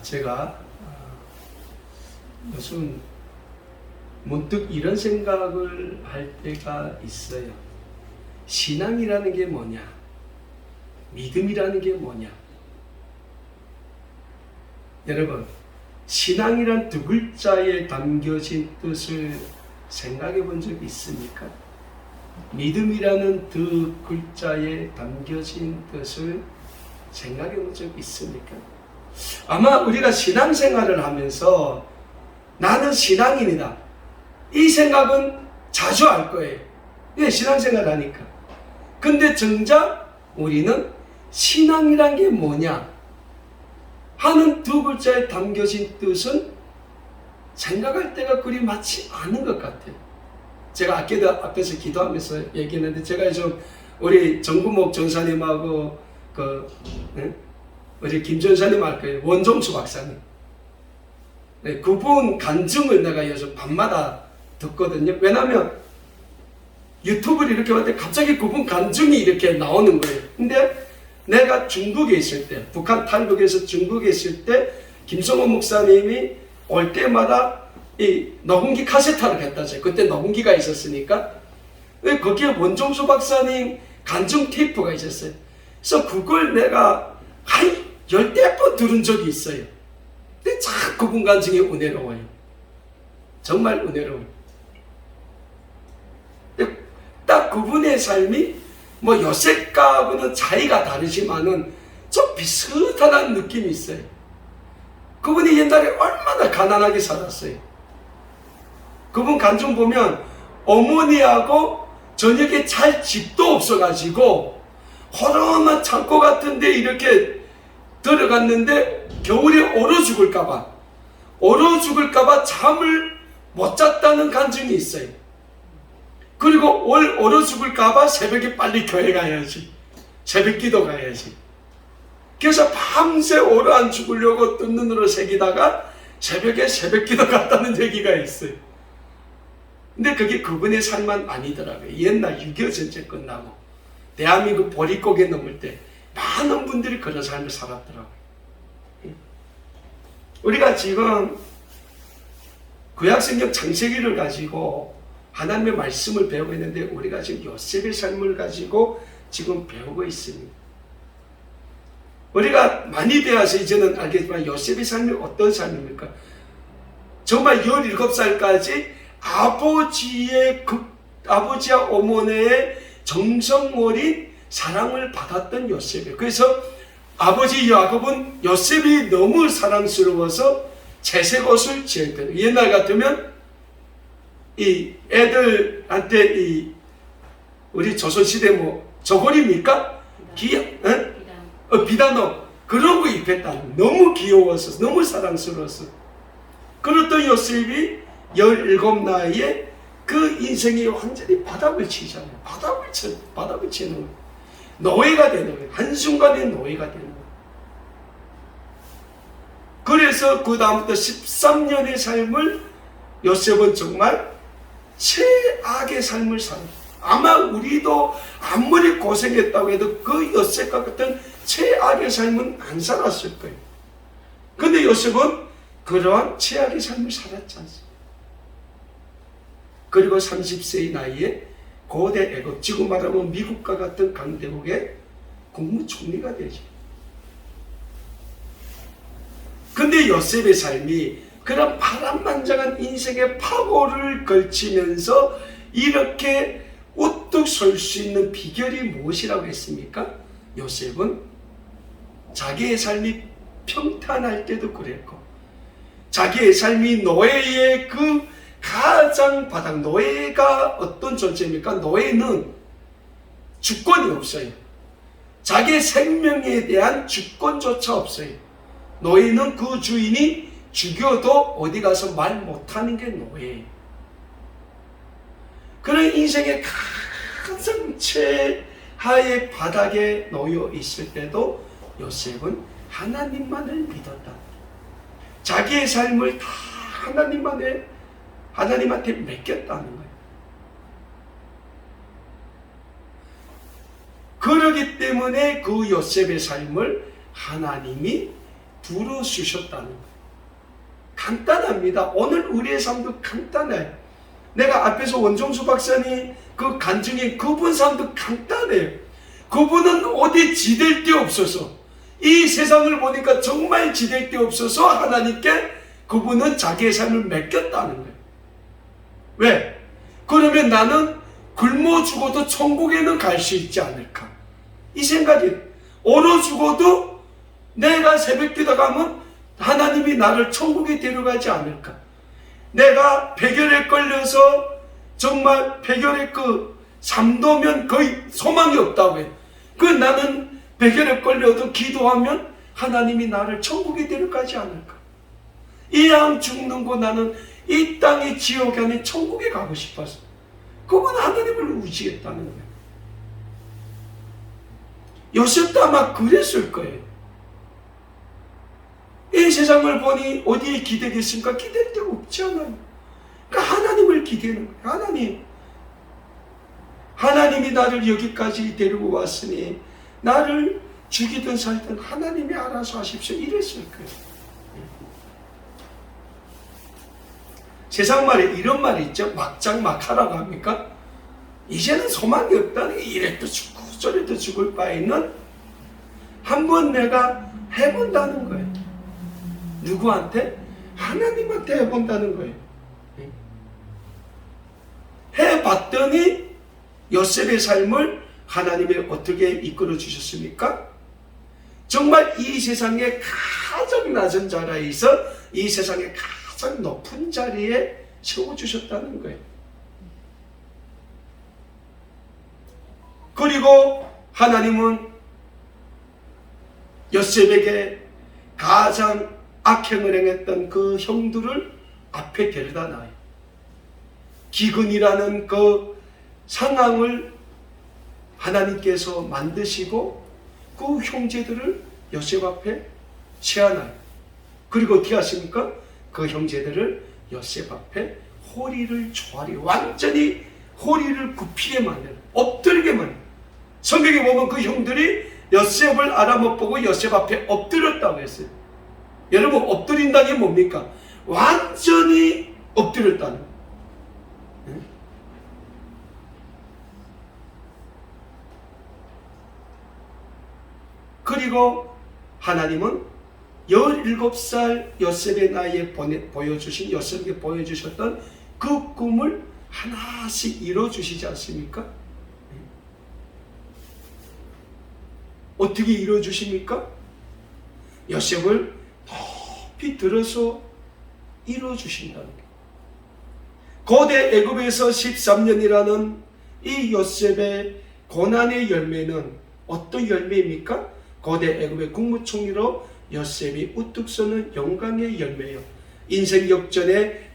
제가 요즘 문득 이런 생각을 할 때가 있어요. 신앙이라는 게 뭐냐? 믿음이라는 게 뭐냐? 여러분, 신앙이란 두 글자에 담겨진 뜻을 생각해 본 적 있습니까? 믿음이라는 두 글자에 담겨진 뜻을 생각해 본 적 있습니까? 아마 우리가 신앙생활을 하면서 나는 신앙인이다, 이 생각은 자주 할 거예요. 왜? 신앙생활 하니까. 근데 정작 우리는 신앙이란 게 뭐냐 하는 두 글자에 담겨진 뜻은 생각할 때가 그리 많지 않은 것 같아요. 제가 앞에서 기도하면서 얘기했는데, 제가 요즘 우리 정구목 전사님하고 우리 김 전사님 할 거예요. 원종수 박사님. 네, 그분 간증을 내가 요즘 밤마다 듣거든요. 왜냐면 유튜브를 이렇게 봤는데 갑자기 그분 간증이 이렇게 나오는 거예요. 근데 내가 중국에 있을 때, 북한 탈북에서 중국에 있을 때 김성호 목사님이 올 때마다 이 녹음기 카세트를 갖다 줘요. 그때 녹음기가 있었으니까. 거기에 원종수 박사님 간증 테이프가 있었어요. 그래서 그걸 내가 한 10번 들은 적이 있어요. 근데 참 그분 간증이 은혜로워요. 정말 은혜로워요. 딱 그분의 삶이 뭐 요셉과는 차이가 다르지만은 좀 비슷한 느낌이 있어요. 그분이 옛날에 얼마나 가난하게 살았어요. 그분 간증 보면 어머니하고 저녁에 잘 집도 없어가지고 허름한 창고 같은데 이렇게 들어갔는데 겨울에 얼어 죽을까봐 잠을 못 잤다는 간증이 있어요. 그리고 얼어 죽을까봐 새벽에 빨리 교회 가야지, 새벽 기도 가야지. 그래서 밤새 얼어 안 죽으려고 뜬 눈으로 새기다가 새벽에 새벽 기도 갔다는 얘기가 있어요. 근데 그게 그분의 삶만 아니더라고요. 옛날 6.25 전쟁 끝나고 대한민국 보릿고개 넘을 때 많은 분들이 그런 삶을 살았더라고요. 우리가 지금 구약성경 창세기를 가지고 하나님의 말씀을 배우고 있는데, 우리가 지금 요셉의 삶을 가지고 지금 배우고 있습니다. 우리가 많이 배워서 이제는 알겠지만 요셉의 삶이 어떤 삶입니까? 정말 17살까지 아버지와 어머니의 정성 어린 사랑을 받았던 요셉이에요. 그래서 아버지 야곱은 요셉이 너무 사랑스러워서 채색옷을 지었거든요. 옛날 같으면 이 애들한테 우리 조선시대 저고리입니까? 비단옷 그런 거 입혔다. 너무 귀여워서, 너무 사랑스러워서. 그렇던 요셉이 17 나이에 그 인생이 완전히 바닥을 치잖아요. 바닥을 치는 거예요. 노예가 되는 거예요. 한순간에 노예가 되는 거예요. 그래서 그 다음부터 13년의 삶을 요셉은 정말 최악의 삶을 살아요. 아마 우리도 아무리 고생했다고 해도 그 요셉과 같은 최악의 삶은 안 살았을 거예요. 근데 요셉은 그러한 최악의 삶을 살았지 않습니까? 그리고 30세의 나이에 고대 애국, 지금 말하면 미국과 같은 강대국의 국무총리가 되죠. 근데 요셉의 삶이 그런 파란만장한 인생의 파고를 걸치면서 이렇게 우뚝 설 수 있는 비결이 무엇이라고 했습니까? 요셉은 자기의 삶이 평탄할 때도 그랬고, 자기의 삶이 노예의 그 가장 바닥, 노예가 어떤 존재입니까? 노예는 주권이 없어요. 자기의 생명에 대한 주권조차 없어요. 노예는 그 주인이 죽여도 어디 가서 말 못하는 게 노예예요. 그런 인생의 가장 최하의 바닥에 놓여 있을 때도 요셉은 하나님만을 믿었다. 자기의 삶을 다 하나님한테 맡겼다는 거예요. 그러기 때문에 그 요셉의 삶을 하나님이 들어주셨다는 거예요. 간단합니다. 오늘 우리의 삶도 간단해요. 내가 앞에서 원종수 박사님 그 간증인 그분 삶도 간단해요. 그분은 어디 지댈 데 없어서, 이 세상을 보니까 정말 지댈 데 없어서 하나님께 그분은 자기의 삶을 맡겼다는 거예요. 왜? 그러면 나는 굶어 죽어도 천국에는 갈 수 있지 않을까? 이 생각이, 얼어 죽어도 내가 새벽기도 가면 하나님이 나를 천국에 데려가지 않을까? 내가 폐결에 걸려서 정말 폐결의 그 3도면 거의 소망이 없다고 해요. 그 나는 폐결에 걸려도 기도하면 하나님이 나를 천국에 데려가지 않을까? 이왕 죽는 거 나는 이 땅의 지옥이 아닌 천국에 가고 싶어서 그건 하나님을 의지했다는 거예요. 요셉도 아마 그랬을 거예요. 이 세상을 보니 어디에 기대겠습니까? 기댈 데가 없지 않아요. 그러니까 하나님을 기대는 거예요. 하나님이 나를 여기까지 데리고 왔으니 나를 죽이든 살든 하나님이 알아서 하십시오. 이랬을 거예요. 세상 말에 이런 말이 있죠. 막장 막하라고 합니까? 이제는 소망이 없다는 게 이래도 죽고 저래도 죽을 바에는 한번 내가 해본다는 거예요. 누구한테? 하나님한테 해본다는 거예요. 해봤더니 요셉의 삶을 하나님이 어떻게 이끌어 주셨습니까? 정말 이 세상의 가장 낮은 자리에서 이 세상의 가장 높은 자리에 세워주셨다는 거예요. 그리고 하나님은 요셉에게 가장 악행을 행했던 그 형들을 앞에 데려다 놔요. 기근이라는 그 상황을 하나님께서 만드시고 그 형제들을 요셉 앞에 세워놔요. 그리고 어떻게 하십니까? 그 형제들을 요셉 앞에 허리를 조아리, 완전히 허리를 굽히게 만들어요. 엎드리게 만들어요. 성경에 보면 그 형들이 요셉을 알아못보고 요셉 앞에 엎드렸다고 했어요. 여러분, 엎드린다는 게 뭡니까? 완전히 엎드렸다는 거예요. 그리고 하나님은 17살 요셉의 나이에 보여주신, 요셉에게 보여주셨던 그 꿈을 하나씩 이뤄주시지 않습니까? 어떻게 이뤄주십니까? 요셉을 높이 들어서 이뤄주신다는 거예요. 고대 애굽에서 13년이라는 이 요셉의 고난의 열매는 어떤 열매입니까? 고대 애굽의 국무총리로 요셉이 우뚝 서는 영광의 열매요. 인생 역전의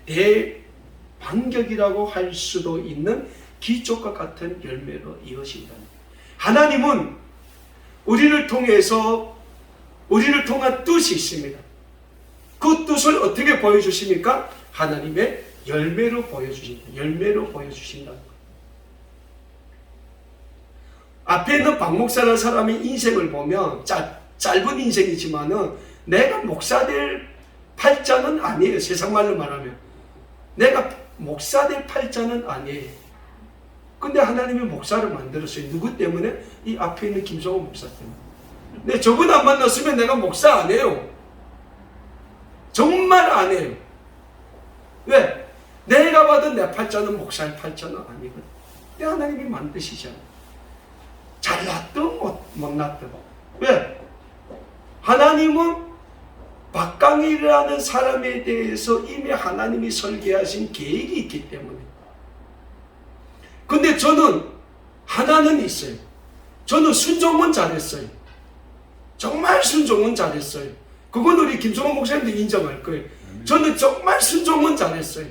대반격이라고 할 수도 있는 기적과 같은 열매로 이어진다. 하나님은 우리를 통한 뜻이 있습니다. 그 뜻을 어떻게 보여주십니까? 하나님의 열매로 보여주신다. 열매로 보여주신다. 앞에 있는 박 목사라는 사람의 인생을 보면 짧은 인생이지만은 내가 목사 될 팔자는 아니에요. 세상 말로 말하면 내가 목사 될 팔자는 아니에요. 근데 하나님이 목사를 만들었어요. 누구 때문에? 이 앞에 있는 김성호 목사 때문에. 근데 저분 안 만났으면 내가 목사 안 해요. 정말 안 해요. 왜? 내가 받은 내 팔자는 목사의 팔자는 아니거든. 근데 하나님이 만드시잖아요. 잘났든 못났든. 왜? 하나님은 박강일이라는 사람에 대해서 이미 하나님이 설계하신 계획이 있기 때문에. 근데 저는 하나는 있어요. 저는 순종은 잘했어요. 정말 순종은 잘했어요. 그건 우리 김성호 목사님도 인정할 거예요. 저는 정말 순종은 잘했어요.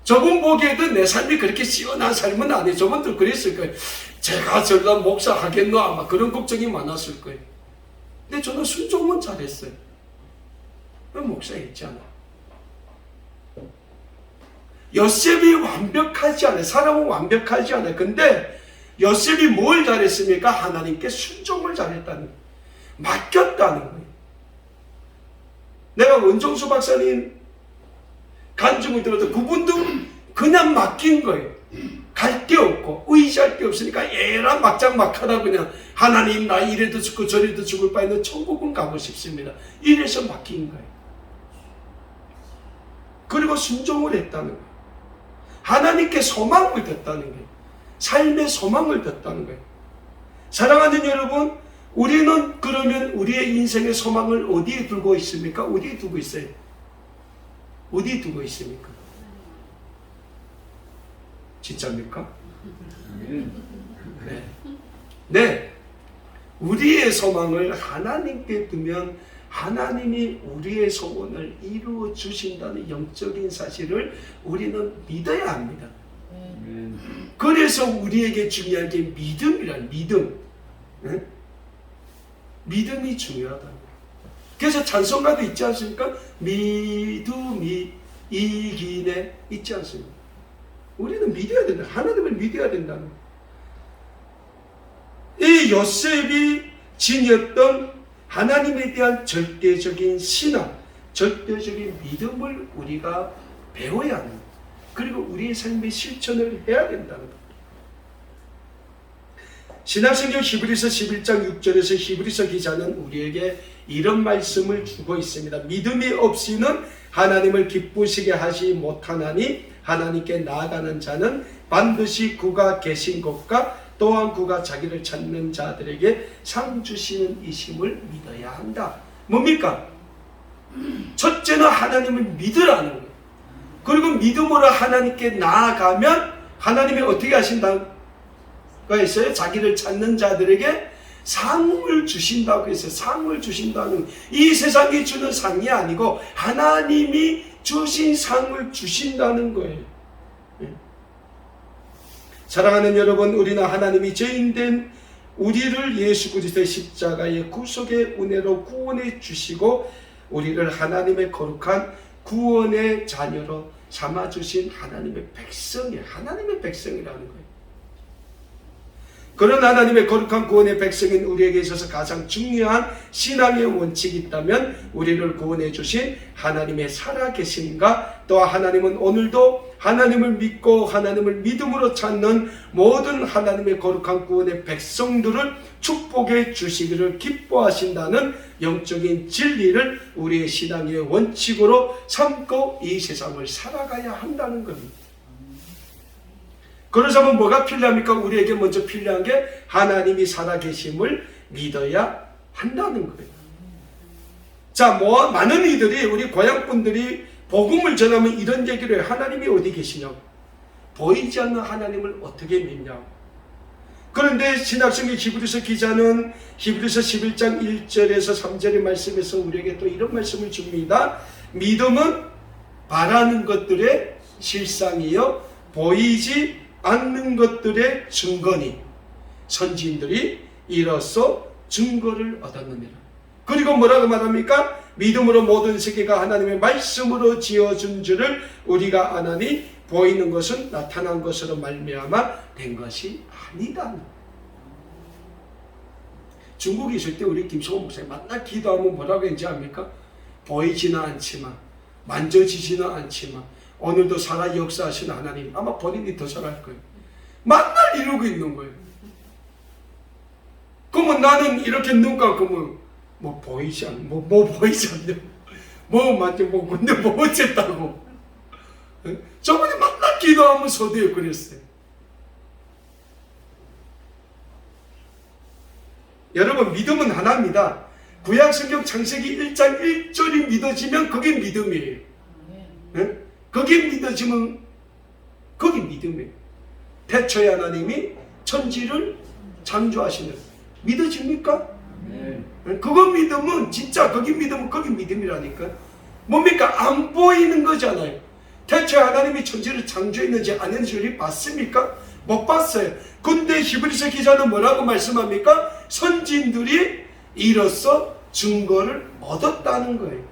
저분 보기에도 내 삶이 그렇게 시원한 삶은 아니에요. 저분도 그랬을 거예요. 제가 저러다 목사 하겠노? 아마 그런 걱정이 많았을 거예요. 근데 저는 순종은 잘했어요. 목사 했잖아. 요셉이 완벽하지 않아요. 사람은 완벽하지 않아요. 근데 요셉이 뭘 잘했습니까? 하나님께 순종을 잘했다는 거예요. 맡겼다는 거예요. 내가 원종수 박사님 간증을 들어도 그분도 그냥 맡긴 거예요. 갈 데 없고 의지할 데 없으니까 에라 막장막하다 그냥 하나님 나 이래도 죽고 저래도 죽을 바에는 천국은 가고 싶습니다. 이래서 맡긴 거예요. 그리고 순종을 했다는 거예요. 하나님께 소망을 뒀다는 거예요. 삶의 소망을 뒀다는 거예요. 사랑하는 여러분, 우리는 그러면 우리의 인생의 소망을 어디에 두고 있습니까? 어디에 두고 있어요? 어디에 두고 있습니까? 진짜입니까? 네. 네. 우리의 소망을 하나님께 두면 하나님이 우리의 소원을 이루어 주신다는 영적인 사실을 우리는 믿어야 합니다. 그래서 우리에게 중요한 게 믿음이란 믿음. 네? 믿음이 중요하다. 그래서 찬송가도 있지 않습니까? 믿음이 이기네 있지 않습니까? 우리는 믿어야 된다. 하나님을 믿어야 된다는 이 요셉이 지녔던 하나님에 대한 절대적인 신앙, 절대적인 믿음을 우리가 배워야 합니다. 그리고 우리의 삶의 실천을 해야 된다는 것. 신약성경 히브리서 11장 6절에서 히브리서 기자는 우리에게 이런 말씀을 주고 있습니다. 믿음이 없이는 하나님을 기쁘시게 하지 못하나니 하나님께 나아가는 자는 반드시 그가 계신 곳과 또한 그가 자기를 찾는 자들에게 상 주시는 이심을 믿어야 한다. 뭡니까? 첫째는 하나님을 믿으라는 거예요. 그리고 믿음으로 하나님께 나아가면 하나님이 어떻게 하신다고 했어요? 자기를 찾는 자들에게 상을 주신다고 했어요. 상을 주신다는, 이 세상이 주는 상이 아니고 하나님이 주신 상을 주신다는 거예요. 사랑하는 여러분, 우리는 하나님이 죄인된 우리를 예수 그리스도의 십자가의 구속의 은혜로 구원해 주시고 우리를 하나님의 거룩한 구원의 자녀로 삼아주신 하나님의 백성이라는 거예요. 그런 하나님의 거룩한 구원의 백성인 우리에게 있어서 가장 중요한 신앙의 원칙이 있다면 우리를 구원해 주신 하나님의 살아계심과 또 하나님은 오늘도 하나님을 믿고 하나님을 믿음으로 찾는 모든 하나님의 거룩한 구원의 백성들을 축복해 주시기를 기뻐하신다는 영적인 진리를 우리의 신앙의 원칙으로 삼고 이 세상을 살아가야 한다는 겁니다. 그러자면 뭐가 필요합니까? 우리에게 먼저 필요한 게 하나님이 살아계심을 믿어야 한다는 거예요. 자, 많은 이들이, 우리 고향분들이 복음을 전하면 이런 얘기를 해요. 하나님이 어디 계시냐고. 보이지 않는 하나님을 어떻게 믿냐고. 그런데 신약성경 히브리서 기자는 히브리서 11장 1절에서 3절의 말씀에서 우리에게 또 이런 말씀을 줍니다. 믿음은 바라는 것들의 실상이요 보이지 않는 것들의 증거니 선지인들이 이로써 증거를 얻었느니라. 그리고 뭐라고 말합니까? 믿음으로 모든 세계가 하나님의 말씀으로 지어준 줄을 우리가 아나니 보이는 것은 나타난 것으로 말미암아 된 것이 아니다. 중국에 있을 때 우리 김성호 목사님 만나 기도하면 뭐라고 했는지 압니까? 보이지는 않지만 만져지지는 않지만 오늘도 살아 역사하시는 하나님, 아마 본인이 더 잘할 거예요. 만날 이러고 있는 거예요. 그러면 나는 이렇게 눈 감고 뭐 보이지 않, 뭐 보이지 않냐, 근데 뭐 어쨌다고. 저번에 만날 기도하면서도요 그랬어요. 여러분, 믿음은 하나입니다. 구약성경 창세기 1장 1절이 믿어지면 그게 믿음이에요. 네? 그게 믿어지면 그게 믿음이에요. 태초에 하나님이 천지를 창조하시는, 믿어집니까? 네. 그거 믿으면 진짜 그게 믿으면 그게 믿음이라니까. 뭡니까? 안 보이는 거잖아요. 태초에 하나님이 천지를 창조했는지 안 했는지 우리 봤습니까? 못 봤어요. 근데 히브리서 기자는 뭐라고 말씀합니까? 선지인들이 이로써 증거를 얻었다는 거예요.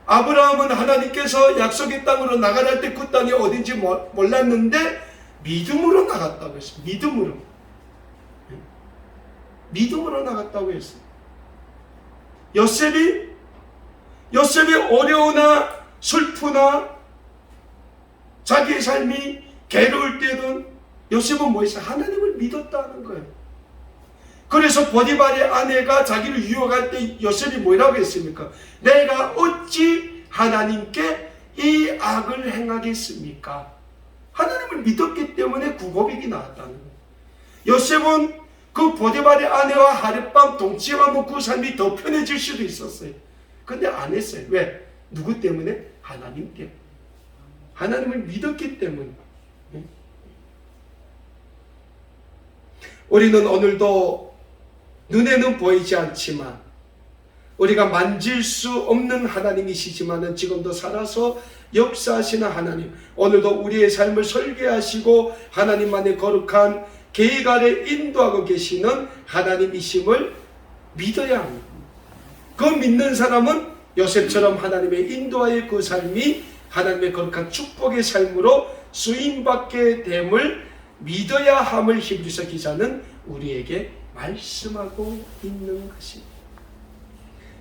아브라함은 하나님께서 약속의 땅으로 나가라 할 때 그 땅이 어딘지 몰랐는데 믿음으로 나갔다고 했어요. 믿음으로. 믿음으로 나갔다고 했어요. 요셉이 어려우나 슬프나 자기의 삶이 괴로울 때든 요셉은 뭐 했어요? 하나님을 믿었다는 거예요. 그래서 보디발의 아내가 자기를 유혹할 때 요셉이 뭐라고 했습니까? 내가 어찌 하나님께 이 악을 행하겠습니까? 하나님을 믿었기 때문에 그 고백이 나왔다는 거예요. 요셉은 그 보디발의 아내와 하룻밤 동침하면 그 삶이 더 편해질 수도 있었어요. 근데 안 했어요. 왜? 누구 때문에? 하나님 때문에. 하나님을 믿었기 때문에. 우리는 오늘도 눈에는 보이지 않지만 우리가 만질 수 없는 하나님이시지만 지금도 살아서 역사하시는 하나님, 오늘도 우리의 삶을 설계하시고 하나님만의 거룩한 계획 아래 인도하고 계시는 하나님이심을 믿어야 합니다. 그 믿는 사람은 요셉처럼 하나님의 인도하의 그 삶이 하나님의 거룩한 축복의 삶으로 쓰임받게 됨을 믿어야 함을 히브리서 기자는 우리에게 말씀하고 있는 것입니다.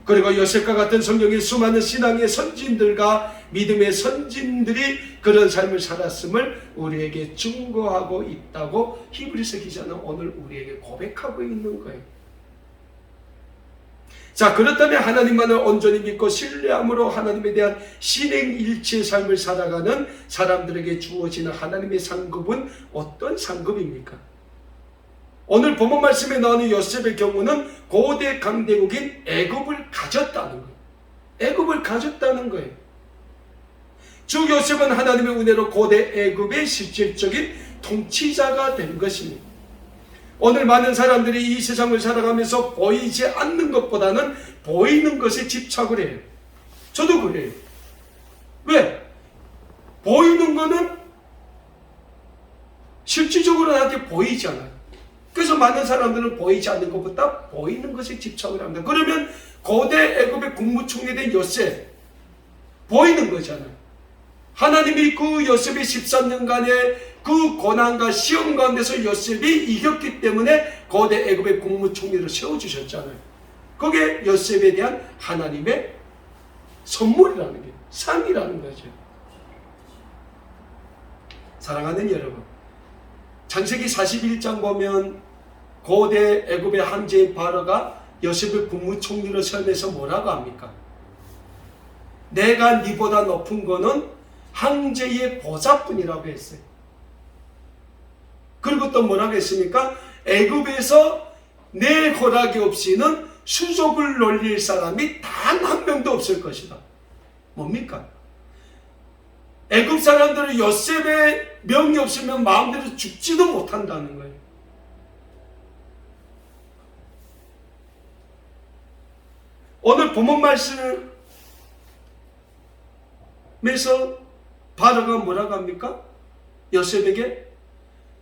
그리고 요셉과 같은 성경의 수많은 신앙의 선진들과 믿음의 선진들이 그런 삶을 살았음을 우리에게 증거하고 있다고 히브리서 기자는 오늘 우리에게 고백하고 있는 거예요. 자, 그렇다면 하나님만을 온전히 믿고 신뢰함으로 하나님에 대한 신행일치의 삶을 살아가는 사람들에게 주어지는 하나님의 상급은 어떤 상급입니까? 오늘 본문 말씀에 나오는 요셉의 경우는 고대 강대국인 애굽을 가졌다는 거예요. 애굽을 가졌다는 거예요. 주 요셉은 하나님의 은혜로 고대 애굽의 실질적인 통치자가 된 것입니다. 오늘 많은 사람들이 이 세상을 살아가면서 보이지 않는 것보다는 보이는 것에 집착을 해요. 저도 그래요. 왜? 보이는 거는 실질적으로 나한테 보이지 않아요. 그래서 많은 사람들은 보이지 않는 것보다 보이는 것에 집착을 합니다. 그러면 고대 애굽의 국무총리 된 요셉, 보이는 거잖아요. 하나님이 그 요셉의 13년간의 그 고난과 시험 가운데서 요셉이 이겼기 때문에 고대 애굽의 국무총리를 세워주셨잖아요. 그게 요셉에 대한 하나님의 선물이라는 게, 상이라는 거죠. 사랑하는 여러분, 창세기 41장 보면 고대 애굽의 황제인 바로가 요셉을 국무총리로 세우면서 뭐라고 합니까? 내가 네보다 높은 거는 황제의 보좌뿐이라고 했어요. 그리고 또 뭐라고 했습니까? 애굽에서 내 허락이 없이는 수족을 놀릴 사람이 단 한 명도 없을 것이다. 뭡니까? 애굽 사람들은 요셉의 명이 없으면 마음대로 죽지도 못한다는 거예요. 오늘 본문 말씀에서 바로가 뭐라고 합니까? 요셉에게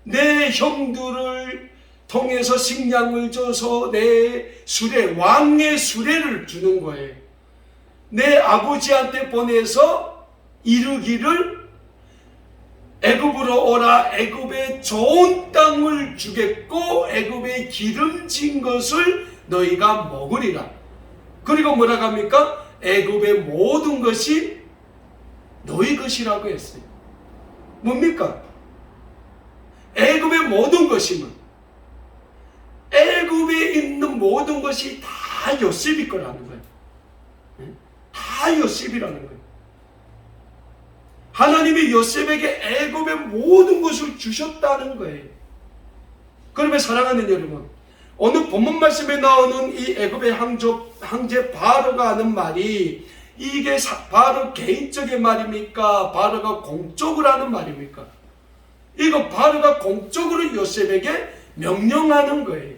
내 형들을 통해서 식량을 줘서 내 수레, 왕의 수레를 주는 거예요. 내 아버지한테 보내서 이르기를 애굽으로 오라, 애굽의 좋은 땅을 주겠고 애굽의 기름진 것을 너희가 먹으리라. 그리고 뭐라고 합니까? 애굽의 모든 것이 너희 것이라고 했어요. 뭡니까? 애굽의 모든 것이면 애굽에 있는 모든 것이 다 요셉이 거라는 거예요. 다 요셉이라는 거예요. 하나님이 요셉에게 애굽의 모든 것을 주셨다는 거예요. 그러면 사랑하는 여러분, 오늘 본문 말씀에 나오는 이 애굽의 황제 바로가 하는 말이 이게 바로 개인적인 말입니까? 바로가 공적으로 하는 말입니까? 이거 바로가 공적으로 요셉에게 명령하는 거예요.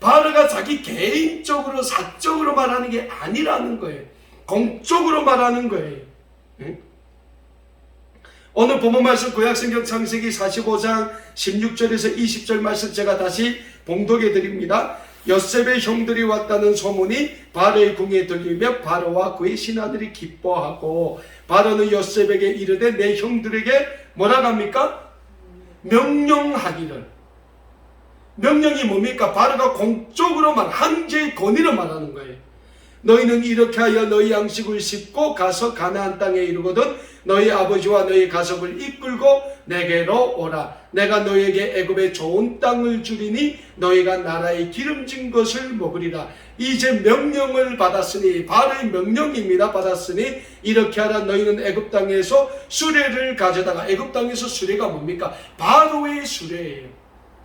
바로가 자기 개인적으로 사적으로 말하는 게 아니라는 거예요. 공적으로 말하는 거예요. 응? 오늘 본문 말씀 구약성경 창세기 45장 16절에서 20절 말씀 제가 다시 봉독해 드립니다. 요셉의 형들이 왔다는 소문이 바로의 궁에 들리며 바로와 그의 신하들이 기뻐하고 바로는 요셉에게 이르되 내 형들에게 뭐라고 합니까? 명령하기를 명령이 뭡니까? 바로가 공적으로만 황제의 권위를 말하는 거예요. 너희는 이렇게 하여 너희 양식을 싣고 가서 가나안 땅에 이르거든 너희 아버지와 너희 가족을 이끌고 내게로 오라. 내가 너희에게 애굽의 좋은 땅을 주리니 너희가 나라의 기름진 것을 먹으리라. 이제 명령을 받았으니, 바로의 명령입니다. 받았으니 이렇게 하라. 너희는 애굽 땅에서 수레를 가져다가, 애굽 땅에서 수레가 뭡니까? 바로의 수레예요.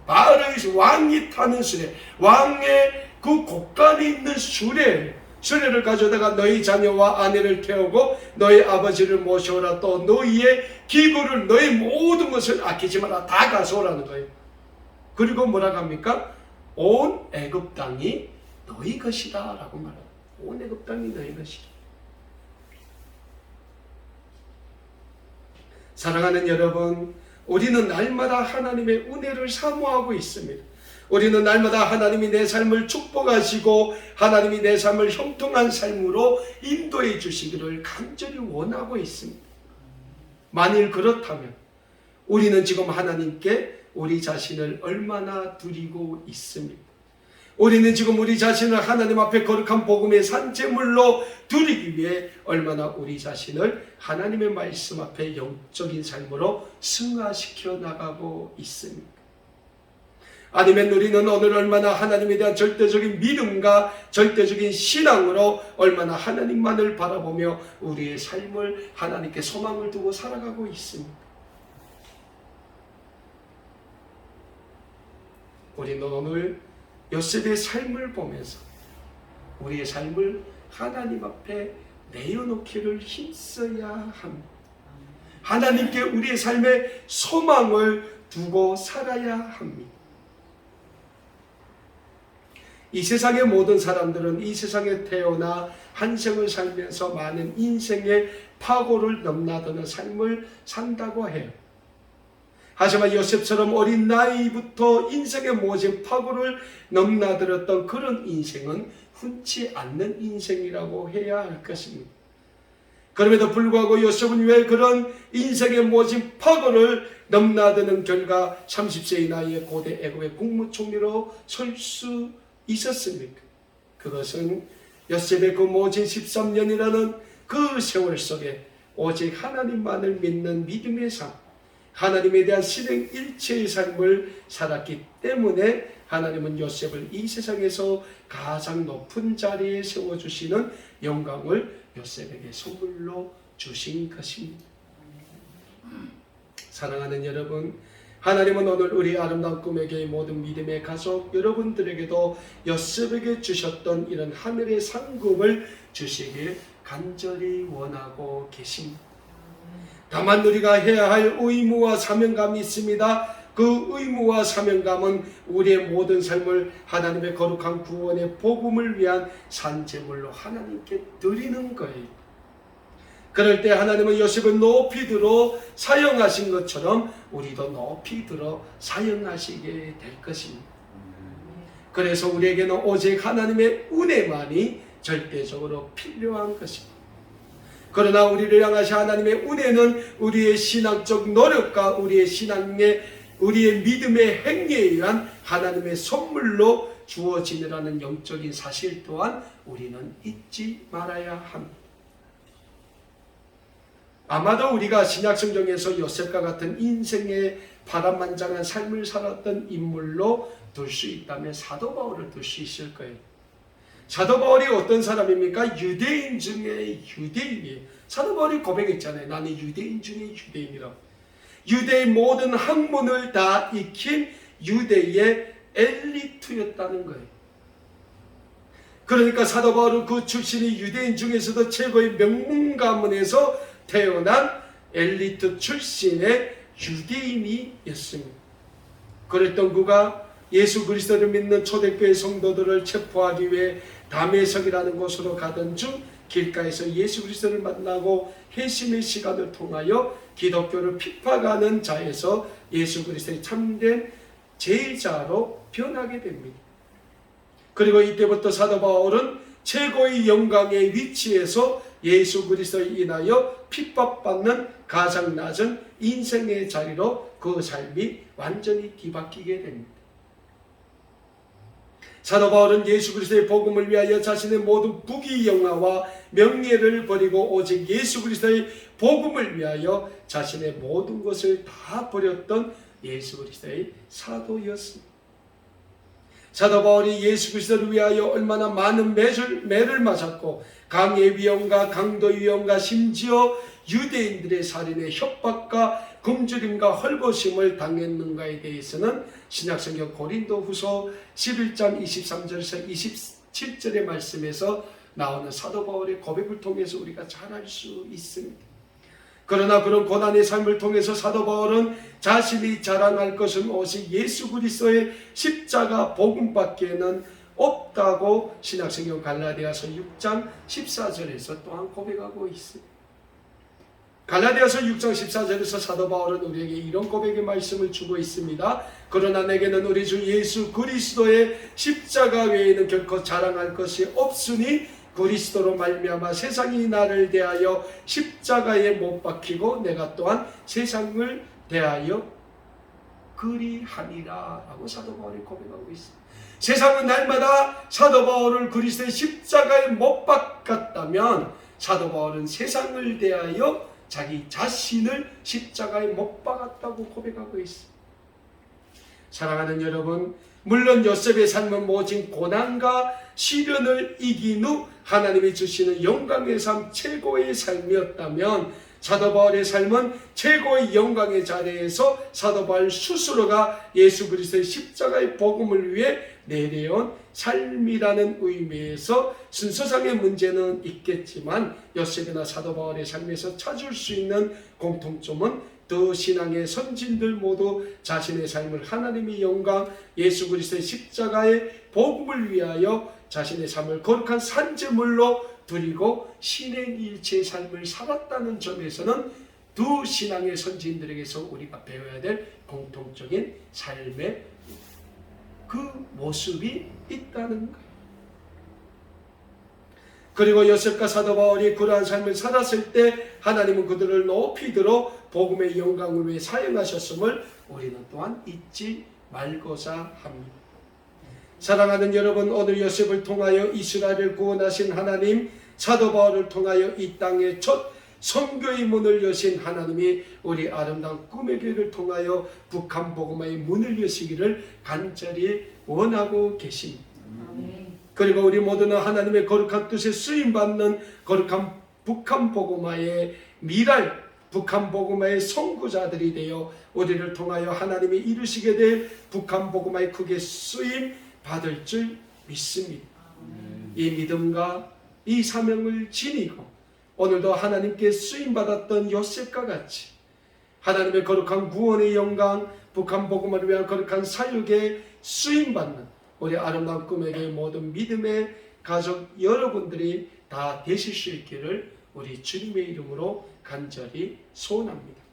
바로의 왕이 타는 수레, 왕의 그 곳간에 있는 수레를 가져다가 너희 자녀와 아내를 태우고 너희 아버지를 모셔오라. 또 너희의 기구를, 너희 모든 것을 아끼지 마라. 다 가져오라는 거예요. 그리고 뭐라고 합니까? 온 애굽 땅이 너희 것이다 라고 말합니다. 온 애굽 땅이 너희 것이다. 사랑하는 여러분, 우리는 날마다 하나님의 은혜를 사모하고 있습니다. 우리는 날마다 하나님이 내 삶을 축복하시고 하나님이 내 삶을 형통한 삶으로 인도해 주시기를 간절히 원하고 있습니다. 만일 그렇다면 우리는 지금 하나님께 우리 자신을 얼마나 드리고 있습니까? 우리는 지금 우리 자신을 하나님 앞에 거룩한 복음의 산제물로 드리기 위해 얼마나 우리 자신을 하나님의 말씀 앞에 영적인 삶으로 승화시켜 나가고 있습니까? 아니면 우리는 오늘 얼마나 하나님에 대한 절대적인 믿음과 절대적인 신앙으로 얼마나 하나님만을 바라보며 우리의 삶을 하나님께 소망을 두고 살아가고 있습니까? 우리는 오늘 요셉의 삶을 보면서 우리의 삶을 하나님 앞에 내어놓기를 힘써야 합니다. 하나님께 우리의 삶의 소망을 두고 살아야 합니다. 이 세상의 모든 사람들은 이 세상에 태어나 한 생을 살면서 많은 인생의 파고를 넘나드는 삶을 산다고 해요. 하지만 요셉처럼 어린 나이부터 인생의 모진 파고를 넘나들었던 그런 인생은 흔치 않는 인생이라고 해야 할 것입니다. 그럼에도 불구하고 요셉은 왜 그런 인생의 모진 파고를 넘나드는 결과 30세의 나이에 고대 애굽의 국무총리로 설 수 있었습니까? 그것은 요셉의 그 모진 13년이라는 그 세월 속에 오직 하나님만을 믿는 믿음의 삶, 하나님에 대한 실행 일체의 삶을 살았기 때문에 하나님은 요셉을 이 세상에서 가장 높은 자리에 세워주시는 영광을 요셉에게 선물로 주신 것입니다. 사랑하는 여러분, 하나님은 오늘 우리 아름다운 꿈에게 모든 믿음의 가족 여러분들에게도 요셉에게 주셨던 이런 하늘의 상급을 주시길 간절히 원하고 계십니다. 다만 우리가 해야 할 의무와 사명감이 있습니다. 그 의무와 사명감은 우리의 모든 삶을 하나님의 거룩한 구원의 복음을 위한 산제물로 하나님께 드리는 거예요. 그럴 때 하나님은 요셉을 높이 들어 사용하신 것처럼 우리도 높이 들어 사용하시게 될 것입니다. 그래서 우리에게는 오직 하나님의 은혜만이 절대적으로 필요한 것입니다. 그러나 우리를 향하신 하나님의 은혜는 우리의 신앙적 노력과 우리의 믿음의 행위에 의한 하나님의 선물로 주어지느라는 영적인 사실 또한 우리는 잊지 말아야 합니다. 아마도 우리가 신약성경에서 요셉과 같은 인생의 파란만장한 삶을 살았던 인물로 둘 수 있다면 사도 바울을 둘 수 있을 거예요. 사도 바울이 어떤 사람입니까? 유대인 중에 유대인이에요. 사도 바울이 고백했잖아요. 나는 유대인 중에 유대인이라고. 유대의 모든 학문을 다 익힌 유대의 엘리트였다는 거예요. 그러니까 사도 바울은 그 출신이 유대인 중에서도 최고의 명문 가문에서 태어난 엘리트 출신의 유대인이었습니다. 그랬던 그가 예수 그리스도를 믿는 초대교회 성도들을 체포하기 위해 다메섹이라는 곳으로 가던 중 길가에서 예수 그리스도를 만나고 회심의 시간을 통하여 기독교를 핍박하는 자에서 예수 그리스도의 참된 제자로 변하게 됩니다. 그리고 이때부터 사도 바울은 최고의 영광의 위치에서 예수 그리스도에 인하여 핍박받는 가장 낮은 인생의 자리로 그 삶이 완전히 뒤바뀌게 됩니다. 사도 바울은 예수 그리스도의 복음을 위하여 자신의 모든 부귀영화와 명예를 버리고 오직 예수 그리스도의 복음을 위하여 자신의 모든 것을 다 버렸던 예수 그리스도의 사도였습니다. 사도 바울이 예수 그리스도를 위하여 얼마나 많은 매를 맞았고 강의 위험과 강도의 위험과 심지어 유대인들의 살인의 협박과 굶주림과 헐벗음을 당했는가에 대해서는 신약성경 고린도후서 11장 23절에서 27절의 말씀에서 나오는 사도 바울의 고백을 통해서 우리가 잘 알 수 있습니다. 그러나 그런 고난의 삶을 통해서 사도 바울은 자신이 자랑할 것은 오직 예수 그리스도의 십자가 복음밖에는 없다고 신약성경 갈라디아서 6장 14절에서 또한 고백하고 있습니다. 갈라디아서 6장 14절에서 사도 바울은 우리에게 이런 고백의 말씀을 주고 있습니다. 그러나 내게는 우리 주 예수 그리스도의 십자가 외에는 결코 자랑할 것이 없으니 그리스도로 말미암아 세상이 나를 대하여 십자가에 못 박히고 내가 또한 세상을 대하여 그리하니라 라고 사도 바울이 고백하고 있습니다. 세상은 날마다 사도 바울을 그리스도의 십자가에 못 박았다면 사도 바울은 세상을 대하여 자기 자신을 십자가에 못 박았다고 고백하고 있습니다. 사랑하는 여러분, 물론 요셉의 삶은 모진 고난과 시련을 이긴 후 하나님이 주시는 영광의 삶, 최고의 삶이었다면 사도 바울의 삶은 최고의 영광의 자리에서 사도 바울 스스로가 예수 그리스도의 십자가의 복음을 위해 내려온 삶이라는 의미에서 순서상의 문제는 있겠지만 요셉이나 사도 바울의 삶에서 찾을 수 있는 공통점은 더 신앙의 선진들 모두 자신의 삶을 하나님의 영광, 예수 그리스도의 십자가의 복음을 위하여 자신의 삶을 거룩한 산재물로 드리고 신행일체의 삶을 살았다는 점에서는 두 신앙의 선진들에게서 우리가 배워야 될 공통적인 삶의 그 모습이 있다는 거예요. 그리고 요셉과 사도 바울이 그러한 삶을 살았을 때 하나님은 그들을 높이 들어 복음의 영광을 위해 사용하셨음을 우리는 또한 잊지 말고자 합니다. 사랑하는 여러분, 오늘 요셉을 통하여 이스라엘을 구원하신 하나님, 사도 바울을 통하여 이 땅의 첫 선교의 문을 여신 하나님이 우리 아름다운 꿈의 교회를 통하여 북한 복음화의 문을 여시기를 간절히 원하고 계십니다. 그리고 우리 모두는 하나님의 거룩한 뜻에 쓰임받는 거룩한 북한 복음화의 미랄, 북한 복음화의 선구자들이 되어 우리를 통하여 하나님이 이루시게 될 북한 복음화의 크게 쓰임 받을 줄 믿습니다. 이 믿음과 이 사명을 지니고 오늘도 하나님께 쓰임받았던 요셉과 같이 하나님의 거룩한 구원의 영광, 북한 복음을 위한 거룩한 사역에 쓰임받는 우리 아름다운 꿈에게 모든 믿음의 가족 여러분들이 다 되실 수 있기를 우리 주님의 이름으로 간절히 소원합니다.